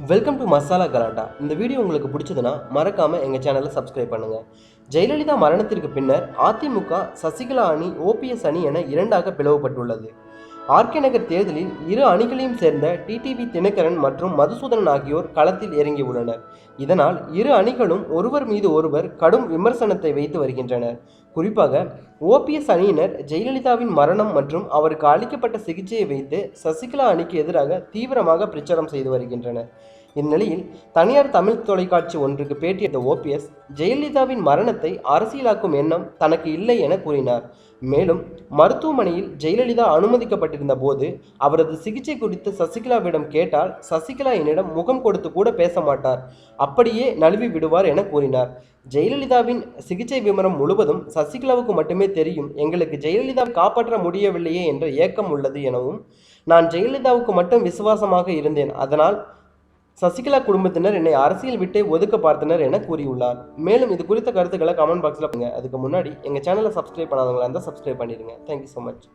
Welcome to masala கலாட்டா. இந்த video உங்களுக்கு பிடிச்சதுன்னா மறக்காம எங்க சேனலை சப்ஸ்கிரைப் பண்ணுங்க. ஜெயலலிதா மரணத்திற்கு பின்னர் அதிமுக சசிகலா அணி, ஓபிஎஸ் அணி என இரண்டாக பிளவுபட்டுள்ளது. ஆர்கே நகர் தேர்தலில் இரு அணிகளையும் சேர்ந்த டிடிவி தினகரன் மற்றும் மதுசூதனன் ஆகியோர் களத்தில் இறங்கியுள்ளனர். இதனால் இரு அணிகளும் ஒருவர் மீது ஒருவர் கடும் விமர்சனத்தை வைத்து வருகின்றனர். குறிப்பாக ஓபிஎஸ் அணியினர் ஜெயலலிதாவின் மரணம் மற்றும் அவருக்கு அளிக்கப்பட்ட சிகிச்சையை வைத்து சசிகலா அணிக்கு எதிராக தீவிரமாக பிரச்சாரம் செய்து வருகின்றனர். இந்நிலையில் தனியார் தமிழ் தொலைக்காட்சி ஒன்றுக்கு பேட்டியளித்த ஓபிஎஸ் ஜெயலலிதாவின் மரணத்தை அரசியலாக்கும் எண்ணம் தனக்கு இல்லை என கூறினார். மேலும் மருத்துவமனையில் ஜெயலலிதா அனுமதிக்கப்பட்டிருந்த போது அவரது சிகிச்சை குறித்து சசிகலாவிடம் கேட்டால் சசிகலா என்னிடம் முகம் கொடுத்து கூட பேச மாட்டார், அப்படியே நழுவி விடுவார் என கூறினார். ஜெயலலிதாவின் சிகிச்சை விவரம் முழுவதும் சசிகலாவுக்கு மட்டுமே தெரியும். எங்களுக்கு ஜெயலலிதாவை காப்பாற்ற முடியவில்லையே என்ற ஏக்கம் உள்ளது எனவும், நான் ஜெயலலிதாவுக்கு மட்டும் விசுவாசமாக இருந்தேன், அதனால் சசிகலா குடும்பத்தினர் என்னை அரசியல் விட்டே ஒதுக்க பார்த்தனர் என கூறியுள்ளார். மேலும் இது குறித்த கருத்துக்களை கமெண்ட் பாக்ஸில் பண்ணுங்க. அதுக்கு முன்னாடி எங்கள் சேனலை சப்ஸ்கிரைப் பண்ணாதவங்களா இருந்தால் சப்ஸ்கிரைப் பண்ணிடுங்க. Thank you so much.